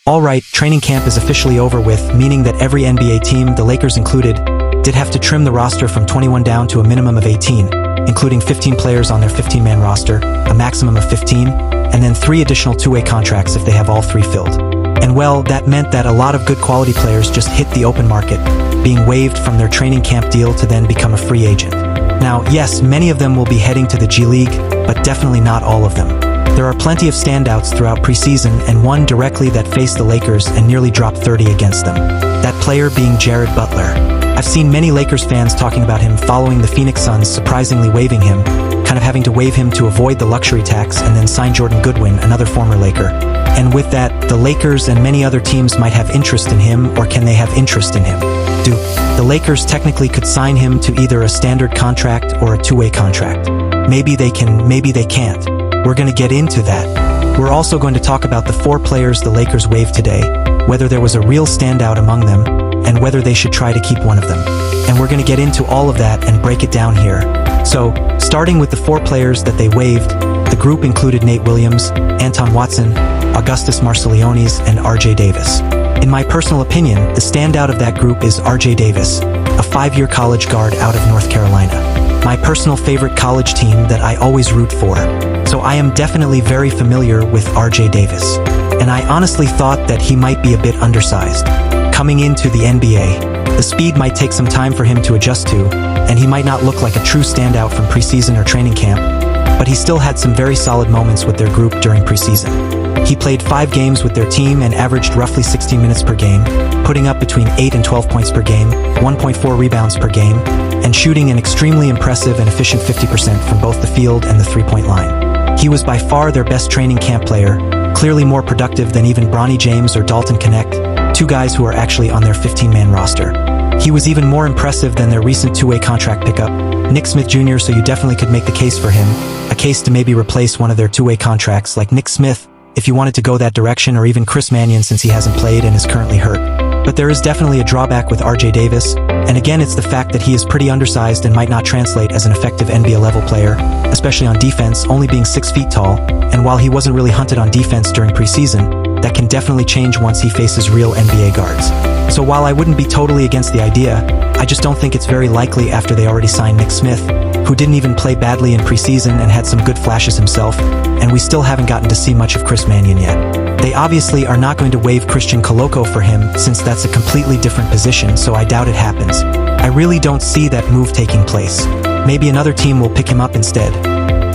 Alright, training camp is officially over with, meaning that every NBA team, the Lakers included, did have to trim the roster from 21 down to a minimum of 18, including 15 players on their 15-man roster, a maximum of 15, and then 3 additional two-way contracts if they have all 3 filled. And well, that meant that a lot of good quality players just hit the open market, being waived from their training camp deal to then become a free agent. Now, yes, many of them will be heading to the G League, but definitely not all of them. There are plenty of standouts throughout preseason, and one directly that faced the Lakers and nearly dropped 30 against them. That player being Jared Butler. I've seen many Lakers fans talking about him following the Phoenix Suns surprisingly waiving him, kind of having to waive him to avoid the luxury tax and then sign Jordan Goodwin, another former Laker. And with that, the Lakers and many other teams might have interest in him, or can they have interest in him? The Lakers technically could sign him to either a standard contract or a two-way contract. Maybe they can, maybe they can't. We're going to get into that. We're also going to talk about the 4 players the Lakers waived today, whether there was a real standout among them, and whether they should try to keep one of them. And we're going to get into all of that and break it down here. So, starting with the 4 players that they waived, the group included Nate Williams, Anton Watson, Augustas Marcelionis, and RJ Davis. In my personal opinion, the standout of that group is RJ Davis, a 5-year college guard out of North Carolina. My personal favorite college team that I always root for. So I am definitely very familiar with RJ Davis. And I honestly thought that he might be a bit undersized. Coming into the NBA, the speed might take some time for him to adjust to, and he might not look like a true standout from preseason or training camp, but he still had some very solid moments with their group during preseason. He played 5 games with their team and averaged roughly 16 minutes per game, putting up between 8 and 12 points per game, 1.4 rebounds per game, and shooting an extremely impressive and efficient 50% from both the field and the three-point line. He was by far their best training camp player, clearly more productive than even Bronny James or Dalton Knecht, 2 guys who are actually on their 15-man roster. He was even more impressive than their recent two-way contract pickup, Nick Smith Jr., so you definitely could make the case for him, a case to maybe replace one of their two-way contracts like Nick Smith, if you wanted to go that direction, or even Chris Mannion since he hasn't played and is currently hurt. But there is definitely a drawback with RJ Davis, and again it's the fact that he is pretty undersized and might not translate as an effective NBA-level player, especially on defense, only being 6 feet tall, and while he wasn't really hunted on defense during preseason, that can definitely change once he faces real NBA guards. So while I wouldn't be totally against the idea, I just don't think it's very likely after they already signed Nick Smith, who didn't even play badly in preseason and had some good flashes himself, and we still haven't gotten to see much of Chris Mannion yet. They obviously are not going to waive Christian Koloko for him, since that's a completely different position, so I doubt it happens. I really don't see that move taking place. Maybe another team will pick him up instead.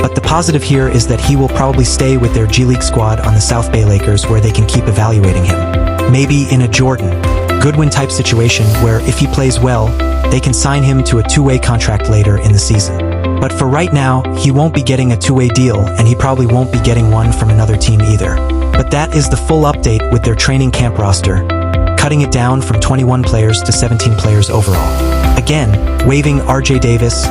But the positive here is that he will probably stay with their G League squad on the South Bay Lakers, where they can keep evaluating him. Maybe in a Jordan Goodwin type situation where if he plays well, they can sign him to a two-way contract later in the season. But for right now, he won't be getting a two-way deal, and he probably won't be getting one from another team either. But that is the full update with their training camp roster, cutting it down from 21 players to 17 players overall. Again, waiving RJ Davis,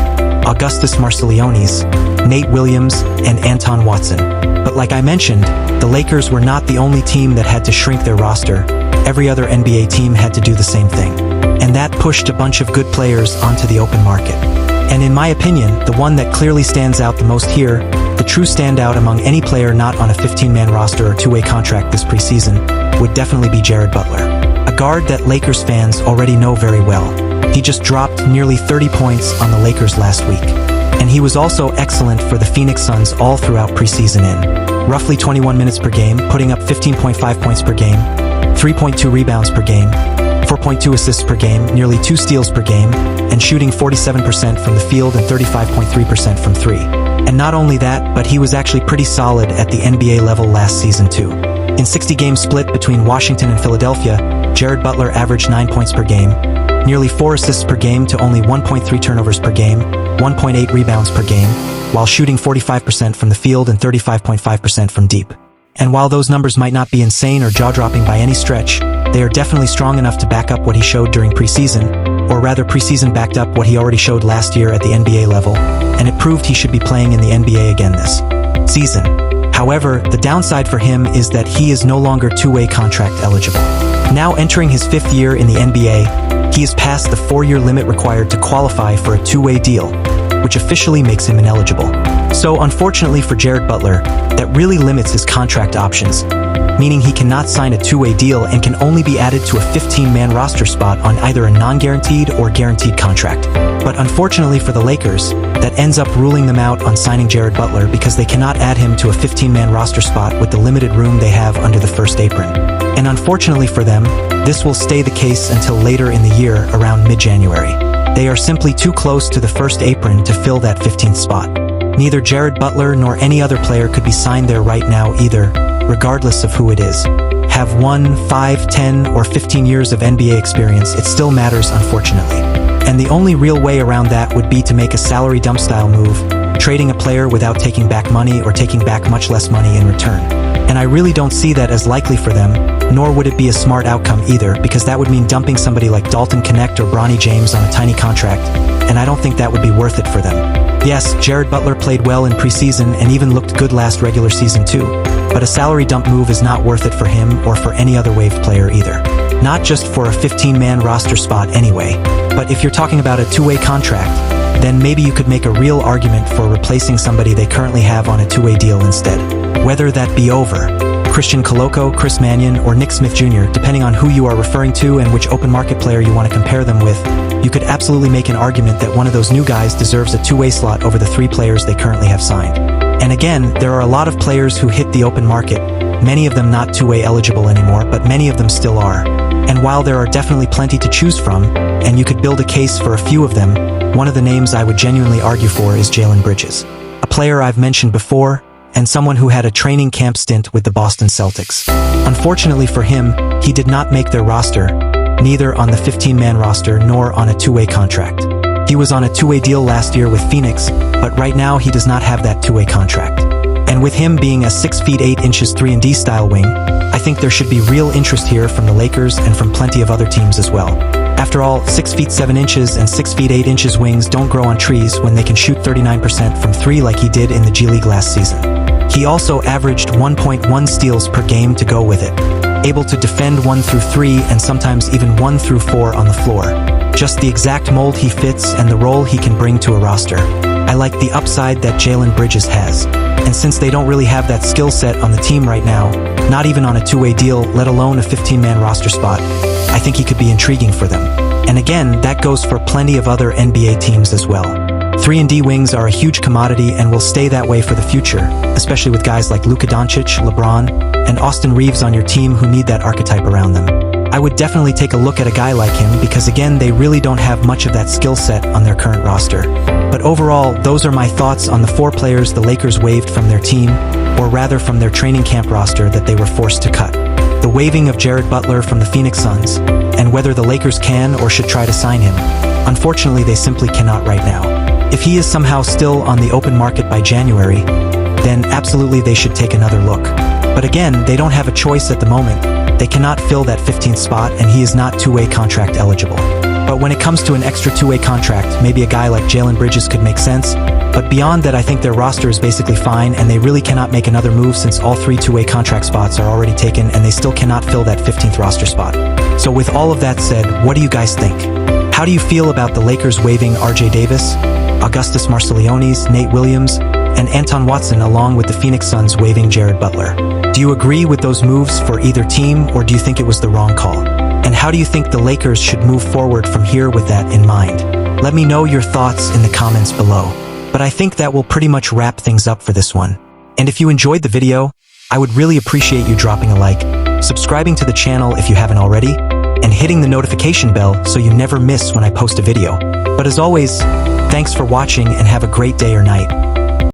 Augustas Marcelionis, Nate Williams, and Anton Watson. But like I mentioned, the Lakers were not the only team that had to shrink their roster. Every other NBA team had to do the same thing. And that pushed a bunch of good players onto the open market. And in my opinion, the one that clearly stands out the most here, the true standout among any player not on a 15-man roster or two-way contract this preseason, would definitely be Jared Butler, a guard that Lakers fans already know very well. He just dropped nearly 30 points on the Lakers last week. And he was also excellent for the Phoenix Suns all throughout preseason in roughly 21 minutes per game, putting up 15.5 points per game, 3.2 rebounds per game, 4.2 assists per game, nearly 2 steals per game, and shooting 47% from the field and 35.3% from 3. And not only that, but he was actually pretty solid at the NBA level last season too. In 60-game split between Washington and Philadelphia, Jared Butler averaged 9 points per game, nearly 4 assists per game to only 1.3 turnovers per game, 1.8 rebounds per game, while shooting 45% from the field and 35.5% from deep. And while those numbers might not be insane or jaw-dropping by any stretch, they are definitely strong enough to back up what he showed during preseason, or rather preseason backed up what he already showed last year at the NBA level, and it proved he should be playing in the NBA again this season. However, the downside for him is that he is no longer two-way contract eligible. Now entering his 5th year in the NBA, he is past the 4-year limit required to qualify for a two-way deal, which officially makes him ineligible. So unfortunately for Jared Butler, that really limits his contract options, meaning he cannot sign a two-way deal and can only be added to a 15-man roster spot on either a non-guaranteed or guaranteed contract. But unfortunately for the Lakers, that ends up ruling them out on signing Jared Butler because they cannot add him to a 15-man roster spot with the limited room they have under the first apron. And unfortunately for them, this will stay the case until later in the year, around mid-January. They are simply too close to the first apron to fill that 15th spot. Neither Jared Butler nor any other player could be signed there right now either, regardless of who it is. Have 1, 5, 10, or 15 years of NBA experience, it still matters, unfortunately. And the only real way around that would be to make a salary dump style move, trading a player without taking back money or taking back much less money in return. And I really don't see that as likely for them, nor would it be a smart outcome either, because that would mean dumping somebody like Dalton Connect or Bronny James on a tiny contract, and I don't think that would be worth it for them. Yes, Jared Butler played well in preseason and even looked good last regular season too, but a salary dump move is not worth it for him or for any other Waive player either. Not just for a 15-man roster spot anyway, but if you're talking about a two-way contract, then maybe you could make a real argument for replacing somebody they currently have on a two-way deal instead. Whether that be over Christian Coloco, Chris Mannion, or Nick Smith Jr., depending on who you are referring to and which open market player you want to compare them with, you could absolutely make an argument that one of those new guys deserves a two-way slot over the three players they currently have signed. And again, there are a lot of players who hit the open market, many of them not two-way eligible anymore, but many of them still are. And while there are definitely plenty to choose from, and you could build a case for a few of them, one of the names I would genuinely argue for is Jalen Bridges, a player I've mentioned before, and someone who had a training camp stint with the Boston Celtics. Unfortunately for him, he did not make their roster, neither on the 15-man roster nor on a two-way contract. He was on a two-way deal last year with Phoenix, but right now he does not have that two-way contract. And with him being a 6 feet 8 inches 3-and-D style wing, I think there should be real interest here from the Lakers and from plenty of other teams as well. After all, 6 feet 7 inches and 6 feet 8 inches wings don't grow on trees when they can shoot 39% from three like he did in the G League last season. He also averaged 1.1 steals per game to go with it, able to defend 1 through 3 and sometimes even 1 through 4 on the floor. Just the exact mold he fits and the role he can bring to a roster. I like the upside that Jalen Bridges has. And since they don't really have that skill set on the team right now, not even on a two-way deal, let alone a 15-man roster spot, I think he could be intriguing for them. And again, that goes for plenty of other NBA teams as well. 3-and-D wings are a huge commodity and will stay that way for the future, especially with guys like Luka Doncic, LeBron, and Austin Reeves on your team who need that archetype around them. I would definitely take a look at a guy like him because again, they really don't have much of that skill set on their current roster. But overall, those are my thoughts on the 4 players the Lakers waived from their team, or rather from their training camp roster that they were forced to cut. The waiving of Jared Butler from the Phoenix Suns, and whether the Lakers can or should try to sign him. Unfortunately, they simply cannot right now. If he is somehow still on the open market by January, then absolutely they should take another look. But again, they don't have a choice at the moment. They cannot fill that 15th spot and he is not two-way contract eligible. But when it comes to an extra two-way contract, maybe a guy like Jalen Bridges could make sense. But beyond that, I think their roster is basically fine and they really cannot make another move since all 3 two-way contract spots are already taken and they still cannot fill that 15th roster spot. So with all of that said, what do you guys think? How do you feel about the Lakers waiving RJ Davis, Augustas Marcelionis, Nate Williams, and Anton Watson along with the Phoenix Suns waiving Jared Butler? Do you agree with those moves for either team or do you think it was the wrong call? And how do you think the Lakers should move forward from here with that in mind? Let me know your thoughts in the comments below. But I think that will pretty much wrap things up for this one. And if you enjoyed the video, I would really appreciate you dropping a like, subscribing to the channel if you haven't already, and hitting the notification bell so you never miss when I post a video. But as always, thanks for watching and have a great day or night.